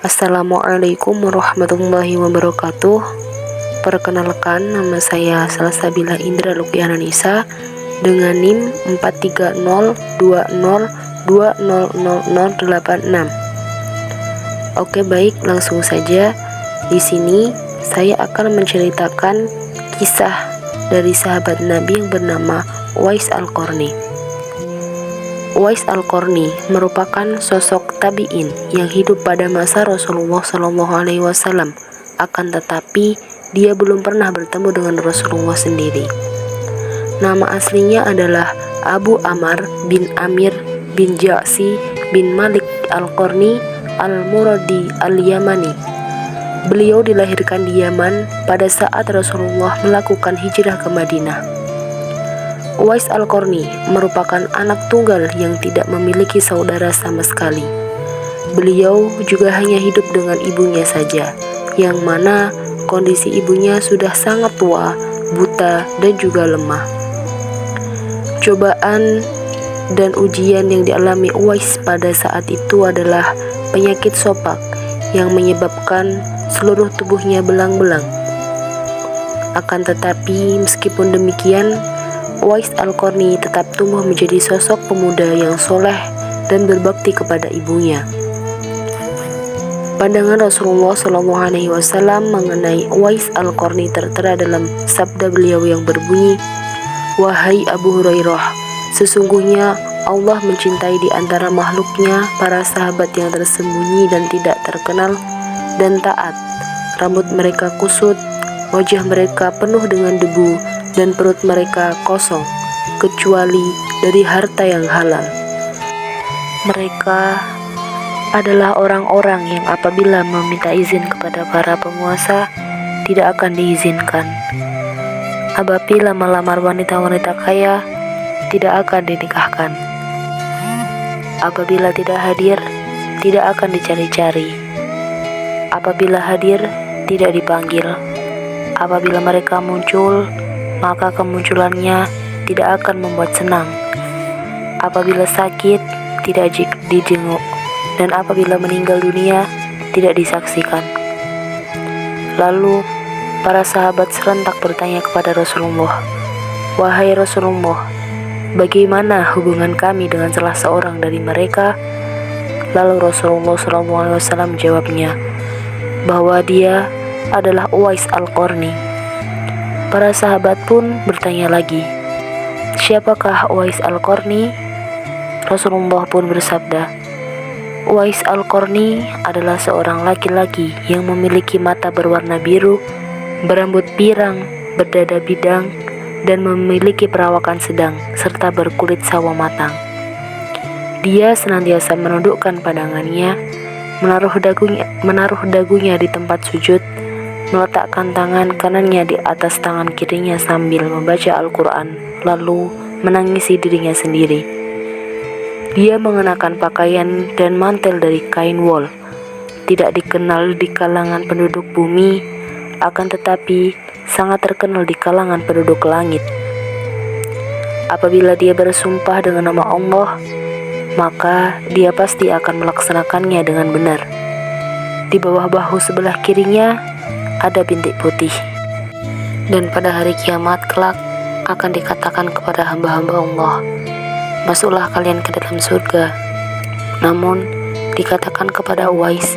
Assalamualaikum warahmatullahi wabarakatuh. Perkenalkan, nama saya Salsabila Indra Lukiana Nisa dengan NIM 43020200086. Oke, baik, langsung saja. Di sini saya akan menceritakan kisah dari sahabat Nabi yang bernama Uwais Al-Qarni. Uwais Al-Qarni merupakan sosok tabi'in yang hidup pada masa Rasulullah SAW. Akan tetapi dia belum pernah bertemu dengan Rasulullah sendiri. Nama aslinya adalah Abu Amr bin Amir bin Ja'si bin Malik Al-Qarni Al-Muradi Al-Yamani. Beliau dilahirkan di Yaman pada saat Rasulullah melakukan hijrah ke Madinah. Uwais Al-Qarni merupakan anak tunggal yang tidak memiliki saudara sama sekali. Beliau juga hanya hidup dengan ibunya saja, yang mana kondisi ibunya sudah sangat tua, buta, dan juga lemah. Cobaan dan ujian yang dialami Uwais pada saat itu adalah penyakit sopak yang menyebabkan seluruh tubuhnya belang-belang. Akan tetapi meskipun demikian, Uwais Al-Qarni tetap tumbuh menjadi sosok pemuda yang soleh dan berbakti kepada ibunya. Pandangan Rasulullah SAW mengenai Uwais Al-Qarni tertera dalam sabda beliau yang berbunyi, "Wahai Abu Hurairah, sesungguhnya Allah mencintai di antara makhluknya para sahabat yang tersembunyi dan tidak terkenal dan taat. Rambut mereka kusut, wajah mereka penuh dengan debu, dan perut mereka kosong, kecuali dari harta yang halal. Mereka adalah orang-orang yang apabila meminta izin kepada para penguasa, tidak akan diizinkan. Apabila melamar wanita-wanita kaya, tidak akan dinikahkan. Apabila tidak hadir, tidak akan dicari-cari. Apabila hadir, tidak dipanggil. Apabila mereka muncul, maka kemunculannya tidak akan membuat senang. Apabila sakit, tidak dijenguk, dan apabila meninggal dunia, tidak disaksikan." Lalu, para sahabat serentak bertanya kepada Rasulullah, "Wahai Rasulullah, bagaimana hubungan kami dengan salah seorang dari mereka?" Lalu Rasulullah SAW menjawabnya, bahwa dia adalah Uwais Al-Qarni. Para sahabat pun bertanya lagi, "Siapakah Uwais Al-Qarni?" Rasulullah pun bersabda, "Uwais Al-Qarni adalah seorang laki-laki yang memiliki mata berwarna biru, berambut pirang, berdada bidang, dan memiliki perawakan sedang, serta berkulit sawo matang. Dia senantiasa menundukkan pandangannya, menaruh dagunya di tempat sujud, meletakkan tangan kanannya di atas tangan kirinya sambil membaca Al-Quran, lalu menangisi dirinya sendiri. Dia mengenakan pakaian dan mantel dari kain wol, tidak dikenal di kalangan penduduk bumi, akan tetapi sangat terkenal di kalangan penduduk langit. Apabila dia bersumpah dengan nama Allah, maka dia pasti akan melaksanakannya dengan benar. Di bawah bahu sebelah kirinya ada bintik putih. Dan pada hari kiamat kelak akan dikatakan kepada hamba-hamba Allah, masuklah kalian ke dalam surga. Namun dikatakan kepada Uwais,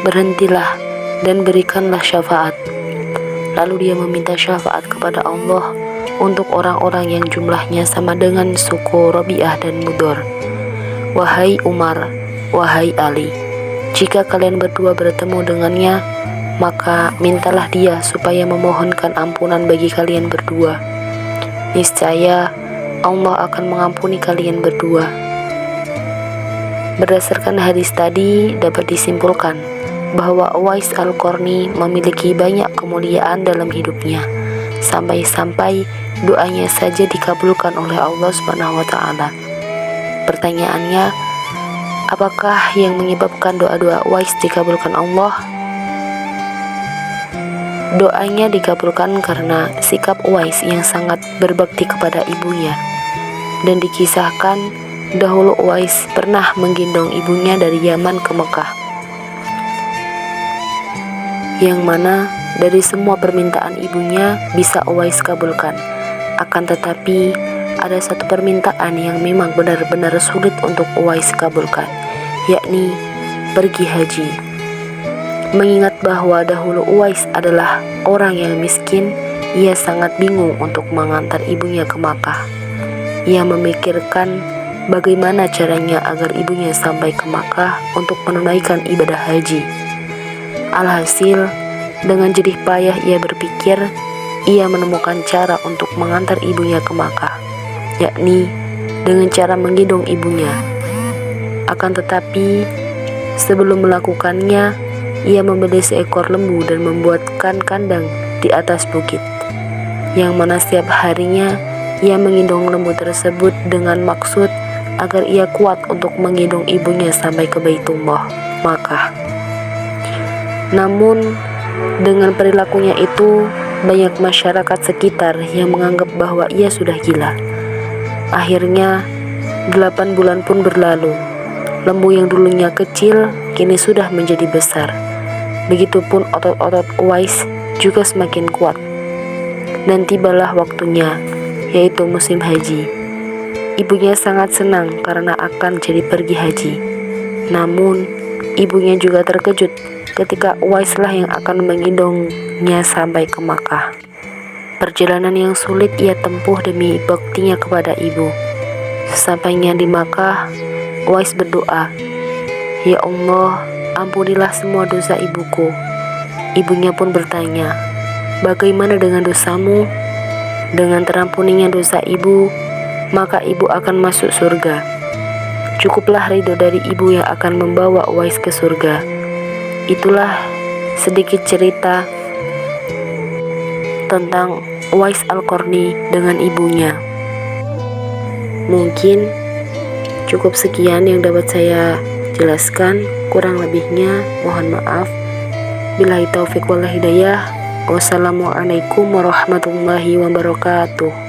berhentilah dan berikanlah syafaat. Lalu dia meminta syafaat kepada Allah untuk orang-orang yang jumlahnya sama dengan suku Rabi'ah dan Mudor. "Wahai Umar, wahai Ali, jika kalian berdua bertemu dengannya, maka mintalah dia supaya memohonkan ampunan bagi kalian berdua. Niscaya Allah akan mengampuni kalian berdua." Berdasarkan hadis tadi dapat disimpulkan bahwa Uwais Al-Qarni memiliki banyak kemuliaan dalam hidupnya, sampai-sampai doanya saja dikabulkan oleh Allah SWT. Pertanyaannya, apakah yang menyebabkan doa-doa Uwais dikabulkan Allah? Doanya dikabulkan karena sikap Uwais yang sangat berbakti kepada ibunya. Dan dikisahkan dahulu Uwais pernah menggendong ibunya dari Yaman ke Mekah. yang mana dari semua permintaan ibunya bisa Uwais kabulkan. Akan tetapi ada satu permintaan yang memang benar-benar sulit untuk Uwais kabulkan, yakni pergi haji. Mengingat bahwa dahulu Uwais adalah orang yang miskin, ia sangat bingung untuk mengantar ibunya ke Makkah. Ia memikirkan bagaimana caranya agar ibunya sampai ke Makkah untuk menunaikan ibadah haji. Alhasil, dengan jerih payah ia berpikir, ia menemukan cara untuk mengantar ibunya ke Makkah, yakni dengan cara menggendong ibunya. Akan tetapi, sebelum melakukannya, ia membeli seekor lembu dan membuatkan kandang di atas bukit, yang mana setiap harinya ia menggendong lembu tersebut dengan maksud agar ia kuat untuk menggendong ibunya sampai ke Baitullah, Makkah. Namun, dengan perilakunya itu, banyak masyarakat sekitar yang menganggap bahwa ia sudah gila. Akhirnya, 8 bulan pun berlalu. Lembu yang dulunya kecil, kini sudah menjadi besar. Begitupun otot-otot Uwais juga semakin kuat. Dan tibalah waktunya, yaitu musim haji. Ibunya sangat senang karena akan jadi pergi haji. Namun, ibunya juga terkejut ketika Uwaislah yang akan menggendongnya sampai ke Makkah. Perjalanan yang sulit ia tempuh demi baktinya kepada ibu. Sesampainya di Makkah, Uwais berdoa, "Ya Allah, ampunilah semua dosa ibuku." Ibunya pun bertanya, "Bagaimana dengan dosamu?" "Dengan terampuninya dosa ibu, maka ibu akan masuk surga." Cukuplah ridho dari ibu yang akan membawa Uwais ke surga. Itulah sedikit cerita tentang Uwais Al-Qarni dengan ibunya. Mungkin cukup sekian yang dapat saya jelaskan, kurang lebihnya mohon maaf. Billahi taufiq wal hidayah. Wassalamualaikum warahmatullahi wabarakatuh.